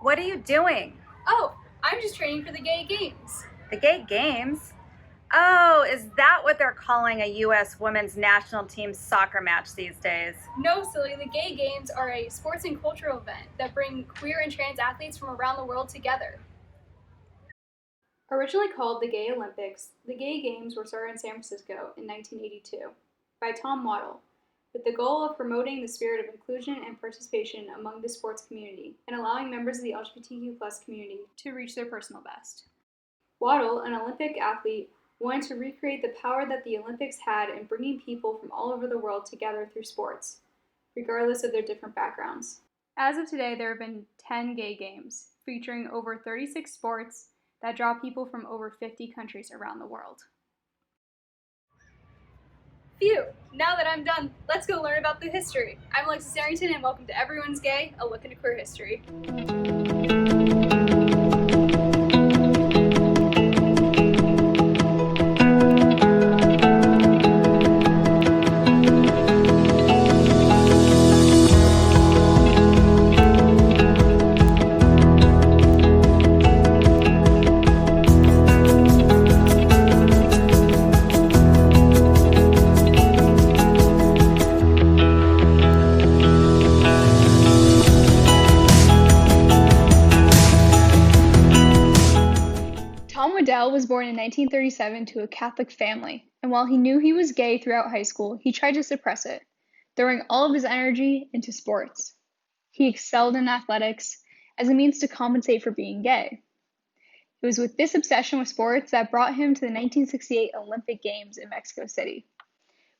What are you doing? Oh, I'm just training for the gay games. The gay games? Oh, is that what they're calling a U.S. women's national team soccer match these days? No, silly, the gay games are a sports and cultural event that bring queer and trans athletes from around the world together. Originally called the Gay Olympics, the Gay Games were started in San Francisco in 1982 by Tom Waddle, with the goal of promoting the spirit of inclusion and participation among the sports community and allowing members of the LGBTQ community to reach their personal best. Waddle, an Olympic athlete, wanted to recreate the power that the Olympics had in bringing people from all over the world together through sports, regardless of their different backgrounds. As of today, there have been 10 gay games, featuring over 36 sports that draw people from over 50 countries around the world. Phew! Now that I'm done, let's go learn about the history. I'm Alexis Arrington, and welcome to Everyone's Gay, a look into queer history. Tom Waddell was born in 1937 to a Catholic family, and while he knew he was gay throughout high school, he tried to suppress it, throwing all of his energy into sports. He excelled in athletics as a means to compensate for being gay. It was with this obsession with sports that brought him to the 1968 Olympic Games in Mexico City,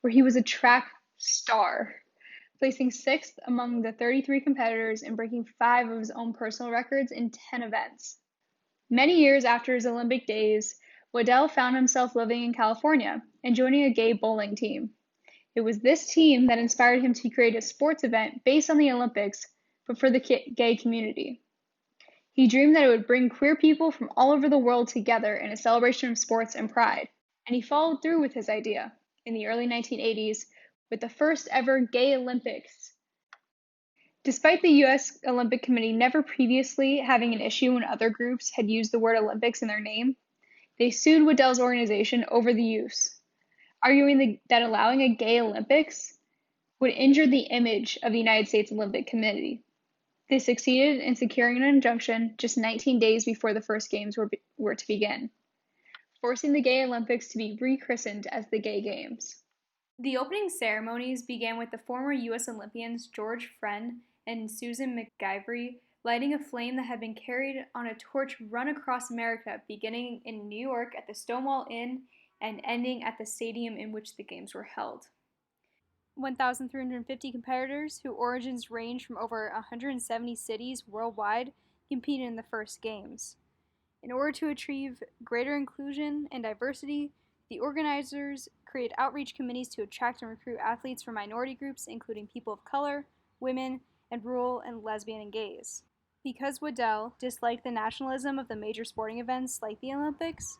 where he was a track star, placing 6th among the 33 competitors and breaking 5 of his own personal records in 10 events. Many years after his Olympic days, Waddell found himself living in California and joining a gay bowling team. It was this team that inspired him to create a sports event based on the Olympics, but for the gay community. He dreamed that it would bring queer people from all over the world together in a celebration of sports and pride, and he followed through with his idea in the early 1980s with the first ever Gay Olympics. Despite the U.S. Olympic Committee never previously having an issue when other groups had used the word Olympics in their name, they sued Waddell's organization over the use, arguing that allowing a gay Olympics would injure the image of the United States Olympic Committee. They succeeded in securing an injunction just 19 days before the first games were to begin, forcing the Gay Olympics to be rechristened as the Gay Games. The opening ceremonies began with the former U.S. Olympians George Friend and Susan McGivry lighting a flame that had been carried on a torch run across America, beginning in New York at the Stonewall Inn and ending at the stadium in which the games were held. 1,350 competitors, whose origins range from over 170 cities worldwide, competed in the first games. In order to achieve greater inclusion and diversity, the organizers created outreach committees to attract and recruit athletes from minority groups, including people of color, women, and rural and lesbian and gays. Because Waddell disliked the nationalism of the major sporting events like the Olympics,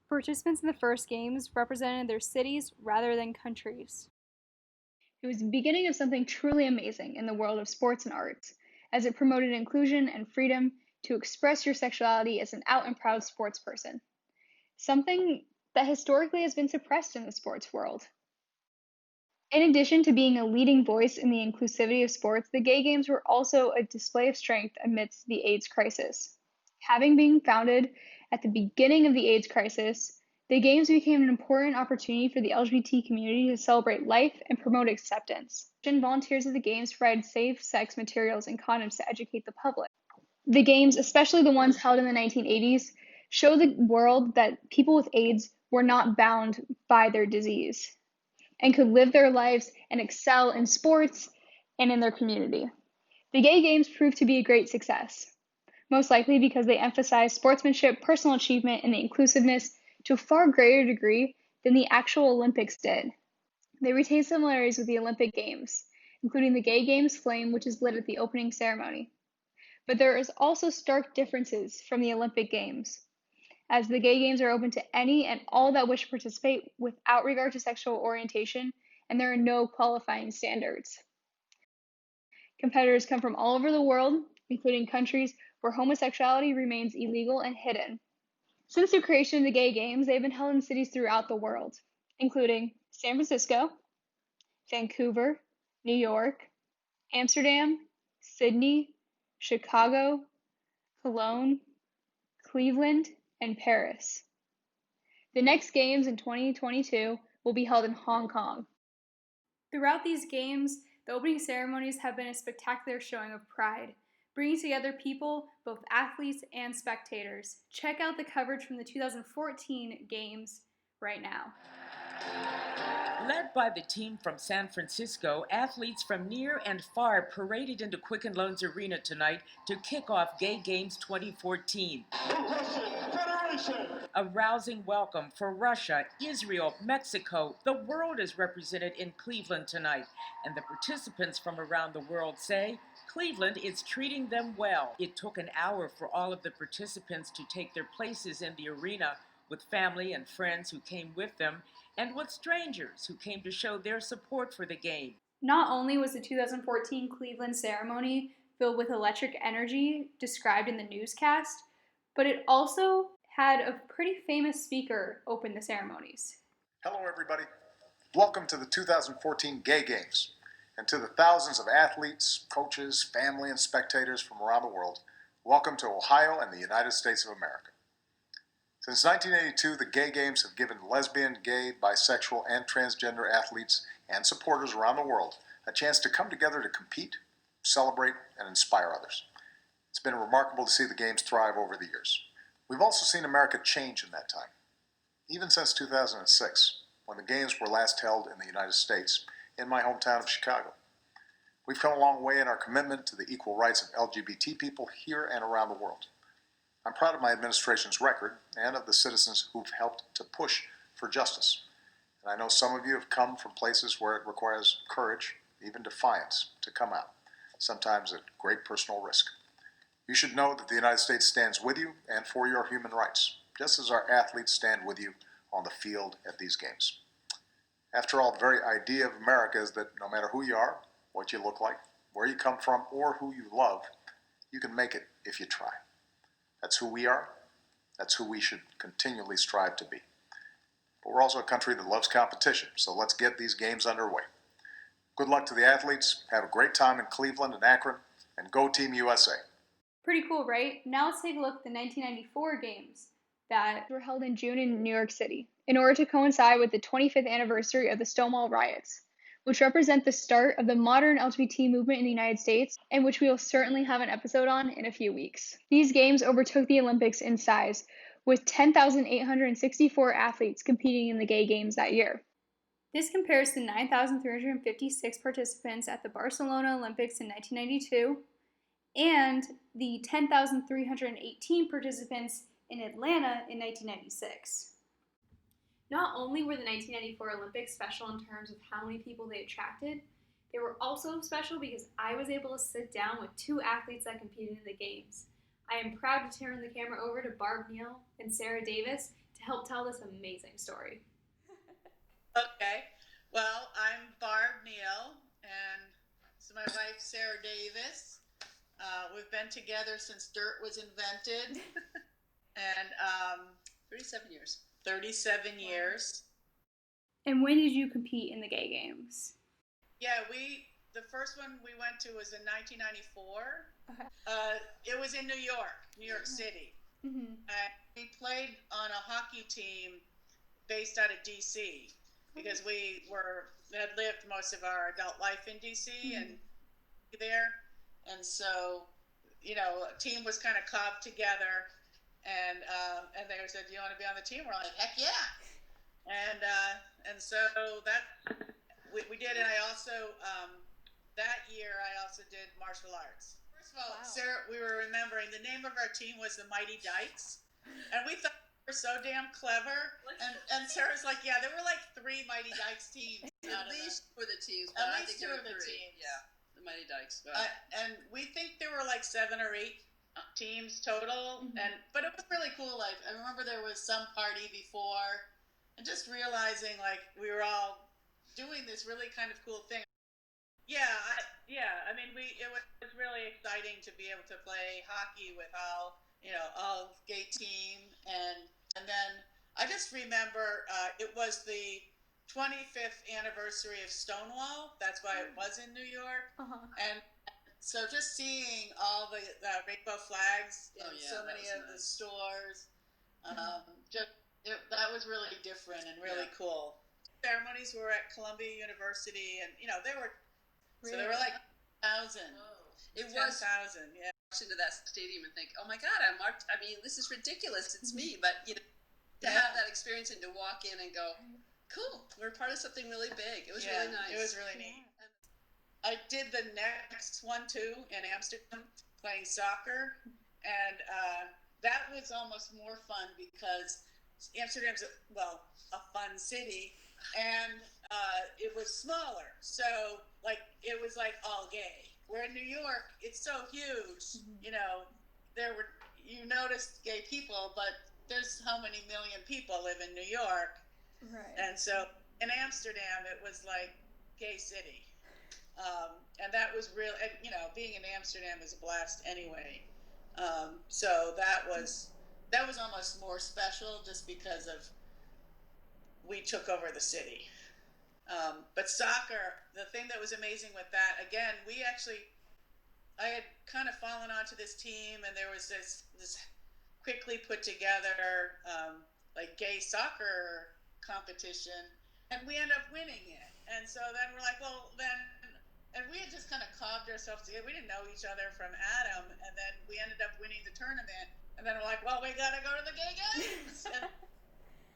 participants in the first games represented their cities rather than countries. It was the beginning of something truly amazing in the world of sports and arts, as it promoted inclusion and freedom to express your sexuality as an out and proud sports person, something that historically has been suppressed in the sports world. In addition to being a leading voice in the inclusivity of sports, the Gay Games were also a display of strength amidst the AIDS crisis. Having been founded at the beginning of the AIDS crisis, the Games became an important opportunity for the LGBT community to celebrate life and promote acceptance. Volunteers of the Games provided safe sex materials and condoms to educate the public. The Games, especially the ones held in the 1980s, showed the world that people with AIDS were not bound by their disease and could live their lives and excel in sports and in their community. The Gay Games proved to be a great success, most likely because they emphasized sportsmanship, personal achievement, and the inclusiveness to a far greater degree than the actual Olympics did. They retain similarities with the Olympic Games, including the Gay Games flame, which is lit at the opening ceremony. But there is also stark differences from the Olympic Games, as the Gay Games are open to any and all that wish to participate without regard to sexual orientation, and there are no qualifying standards. Competitors come from all over the world including countries where homosexuality remains illegal and hidden. Since the creation of the gay games, they've been held in cities throughout the world, including San Francisco, Vancouver, New York, Amsterdam, Sydney, Chicago, Cologne, Cleveland, and Paris. The next games in 2022 will be held in Hong Kong. Throughout these games, the opening ceremonies have been a spectacular showing of pride, bringing together people, both athletes and spectators. Check out the coverage from the 2014 games right now. Led by the team from San Francisco, athletes from near and far paraded into Quicken Loans Arena tonight to kick off Gay Games 2014. A rousing welcome for Russia, Israel, Mexico. The world is represented in Cleveland tonight, and the participants from around the world say Cleveland is treating them well. It took an hour for all of the participants to take their places in the arena, with family and friends who came with them, and with strangers who came to show their support for the game. Not only was the 2014 Cleveland ceremony filled with electric energy described in the newscast, but it also had a pretty famous speaker open the ceremonies. Hello, everybody. Welcome to the 2014 Gay Games, and to the thousands of athletes, coaches, family, and spectators from around the world, welcome to Ohio and the United States of America. Since 1982, the Gay Games have given lesbian, gay, bisexual, and transgender athletes and supporters around the world a chance to come together to compete, celebrate, and inspire others. It's been remarkable to see the Games thrive over the years. We've also seen America change in that time. Even since 2006, when the Games were last held in the United States, in my hometown of Chicago. We've come a long way in our commitment to the equal rights of LGBT people here and around the world. I'm proud of my administration's record and of the citizens who've helped to push for justice. And I know some of you have come from places where it requires courage, even defiance, to come out, sometimes at great personal risk. You should know that the United States stands with you and for your human rights, just as our athletes stand with you on the field at these games. After all, the very idea of America is that no matter who you are, what you look like, where you come from, or who you love, you can make it if you try. That's who we are. That's who we should continually strive to be. But we're also a country that loves competition, so let's get these games underway. Good luck to the athletes. Have a great time in Cleveland and Akron, and go Team USA. Pretty cool, right? Now let's take a look at the 1994 games that were held in June in New York City, in order to coincide with the 25th anniversary of the Stonewall riots, which represent the start of the modern LGBT movement in the United States, and which we will certainly have an episode on in a few weeks. These games overtook the Olympics in size, with 10,864 athletes competing in the gay games that year. This compares to 9,356 participants at the Barcelona Olympics in 1992, and the 10,318 participants in Atlanta in 1996. Not only were the 1994 Olympics special in terms of how many people they attracted, they were also special because I was able to sit down with two athletes that competed in the games. I am proud to turn the camera over to Barb, Neal, and Sarah Davis to help tell this amazing story. Okay, well, I'm Barb, Neal, and this is my wife, Sarah Davis. We've been together since dirt was invented, and 37 years. 37 years. And when did you compete in the gay games? Yeah, the first one we went to was in 1994. Okay. It was in New York City. Mm-hmm. And we played on a hockey team based out of DC because we had lived most of our adult life in DC and there. And so, a team was kind of cobbed together, and they said, "Do you want to be on the team?" We're like, "Heck yeah!" And so that we did, and I also that year I also did martial arts. First of all, wow. Sarah, we were remembering the name of our team was the Mighty Dykes, and we thought we were so damn clever. And Sarah's like, "Yeah, there were like 3 Mighty Dykes teams." At least 2 of the teams, but I think there were 3. Teams. Yeah. Mighty Dykes. And we think there were like 7 or 8 teams total, but it was really cool. Like, I remember there was some party before, and just realizing like we were all doing this really kind of cool thing. Yeah, Yeah, I mean, it was really exciting to be able to play hockey with all gay team, and then I just remember it was the 25th anniversary of Stonewall. That's why it was in New York, and so just seeing all the rainbow flags in so many of the stores, just that was really different and really cool. Ceremonies were at Columbia University, and they were so there were like 1,000. It 10,000, was yeah. into that stadium and think, oh my God, I'm marked. I mean, this is ridiculous. It's me. But to have that experience and to walk in and go, cool, we're part of something really big. It was really nice. It was really neat. I did the next one too in Amsterdam, playing soccer, and that was almost more fun because Amsterdam's a fun city, and it was smaller, so it was like all gay. Where in New York, it's so huge. You noticed gay people, but there's how many million people live in New York, Right. and so in Amsterdam, it was like gay city. And that was real. And, being in Amsterdam is a blast anyway. So that was almost more special just because of we took over the city. But soccer, the thing that was amazing with that, again, I had kind of fallen onto this team, and there was this quickly put together gay soccer competition, and we ended up winning it. And so then we're like, well, then. And we had just kind of cobbed ourselves together. We didn't know each other from Adam, and then we ended up winning the tournament. And then we're like, well, we got to go to the gay games. And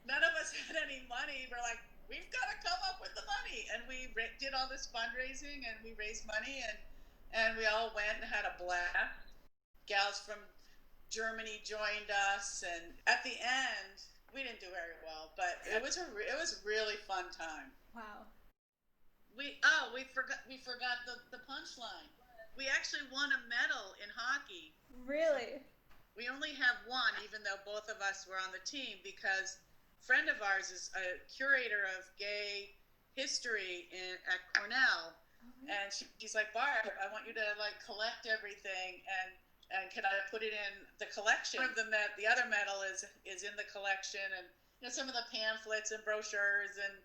none of us had any money. We're like, we've got to come up with the money. And we did all this fundraising, and we raised money, and we all went and had a blast. Gals from Germany joined us, and at the end, we didn't do very well, but it was a really fun time. Wow. We forgot the punchline. We actually won a medal in hockey. Really? We only have one, even though both of us were on the team, because a friend of ours is a curator of gay history at Cornell, and she's like, Barb, I want you to collect everything, and can I put it in the collection? One of the other medal is in the collection, and some of the pamphlets and brochures and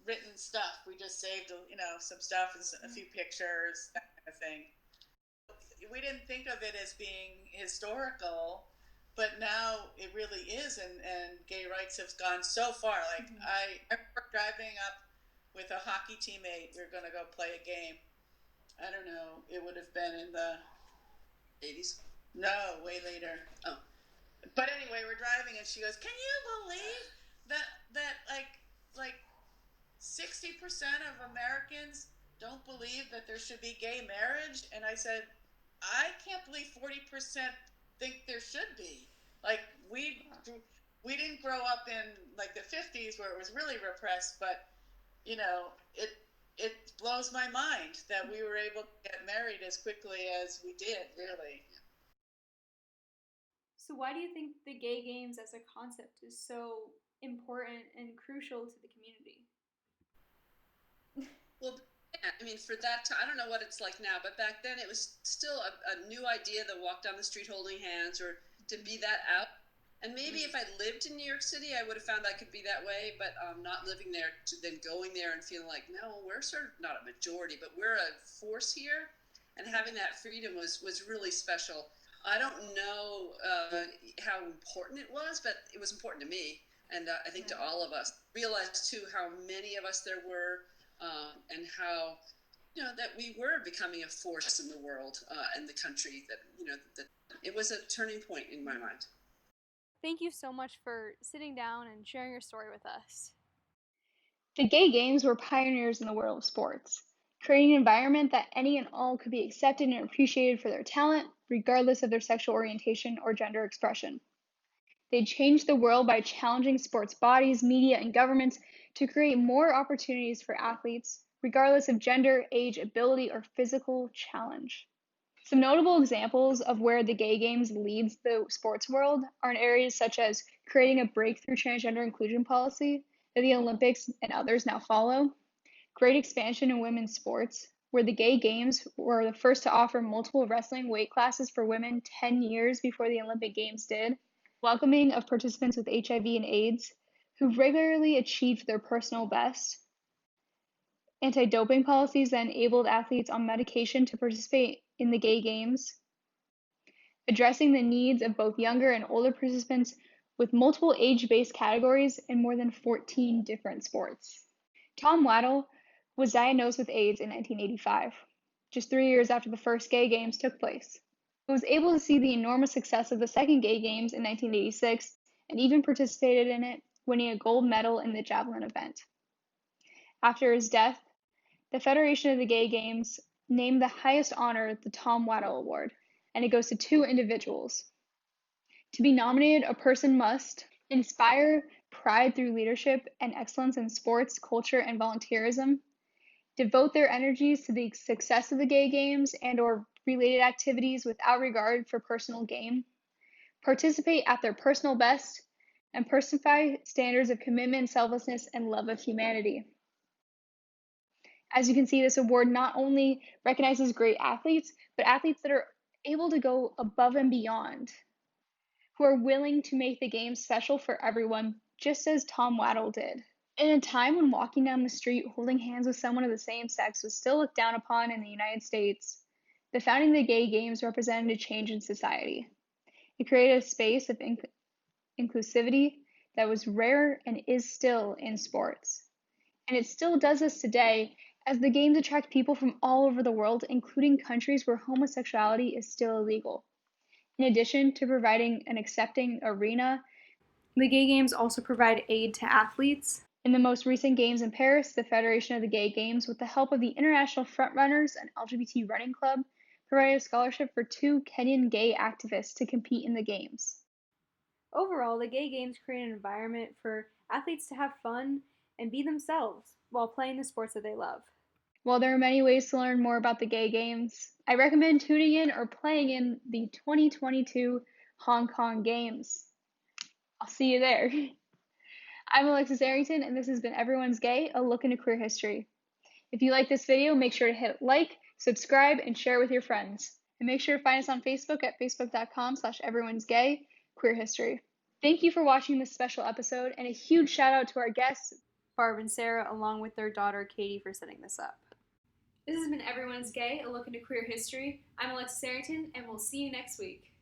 written stuff. We just saved some stuff and a few pictures, that kind of thing. We didn't think of it as being historical, but now it really is, and gay rights have gone so far. I remember driving up with a hockey teammate. We were going to go play a game. I don't know, it would have been in the 80s? No, way later. Oh. But anyway, we're driving, and she goes, can you believe that 60% of Americans don't believe that there should be gay marriage? And I said, I can't believe 40% think there should be. We didn't grow up in the 50s where it was really repressed, but it blows my mind that we were able to get married as quickly as we did, really. So why do you think the gay games as a concept is so important and crucial to the community? Well, yeah, I mean, for that time, I don't know what it's like now, but back then it was still a new idea to walk down the street holding hands or to be that out. And maybe if I lived in New York City, I would have found I could be that way, but not living there, then going there and feeling like, no, we're sort of not a majority, but we're a force here. And having that freedom was really special. I don't know how important it was, but it was important to me. And I think to all of us. Realized, too, how many of us there were, and how that we were becoming a force in the world and the country. That it was a turning point in my mind. Thank you so much for sitting down and sharing your story with us. The gay games were pioneers in the world of sports, creating an environment that any and all could be accepted and appreciated for their talent, regardless of their sexual orientation or gender expression. They changed the world by challenging sports bodies, media, and governments to create more opportunities for athletes, regardless of gender, age, ability, or physical challenge. Some notable examples of where the gay games leads the sports world are in areas such as creating a breakthrough transgender inclusion policy that the Olympics and others now follow, great expansion in women's sports, where the gay games were the first to offer multiple wrestling weight classes for women 10 years before the Olympic Games did, welcoming of participants with HIV and AIDS who regularly achieved their personal best, anti-doping policies that enabled athletes on medication to participate in the gay games, addressing the needs of both younger and older participants with multiple age-based categories in more than 14 different sports. Tom Waddle was diagnosed with AIDS in 1985, just 3 years after the first gay games took place. He was able to see the enormous success of the second gay games in 1986 and even participated in it, winning a gold medal in the javelin event. After his death, the Federation of the Gay Games named the highest honor the Tom Waddle Award, and it goes to 2 individuals. To be nominated, a person must inspire pride through leadership and excellence in sports, culture, and volunteerism, devote their energies to the success of the gay games and/or related activities without regard for personal gain, participate at their personal best, and personify standards of commitment, selflessness, and love of humanity. As you can see, this award not only recognizes great athletes, but athletes that are able to go above and beyond, who are willing to make the game special for everyone, just as Tom Waddle did. In a time when walking down the street holding hands with someone of the same sex was still looked down upon in the United States, the founding of the Gay Games represented a change in society. It created a space of inclusivity that was rare and is still in sports. And it still does this today, as the games attract people from all over the world, including countries where homosexuality is still illegal. In addition to providing an accepting arena, The Gay Games also provide aid to athletes. In the most recent games in Paris, the Federation of the Gay Games, with the help of the International Frontrunners and LGBT Running Club, provided a scholarship for 2 Kenyan gay activists to compete in the games. Overall, the Gay Games create an environment for athletes to have fun and be themselves while playing the sports that they love. While there are many ways to learn more about the Gay Games, I recommend tuning in or playing in the 2022 Hong Kong Games. I'll see you there. I'm Alexis Arrington, and this has been Everyone's Gay, a look into queer history. If you like this video, make sure to hit like, subscribe, and share it with your friends. And make sure to find us on Facebook at facebook.com/everyone'sgay, queer history. Thank you for watching this special episode, and a huge shout out to our guests, Barb and Sarah, along with their daughter Katie, for setting this up. This has been Everyone's Gay, a look into queer history. I'm Alexis Arrington, and we'll see you next week.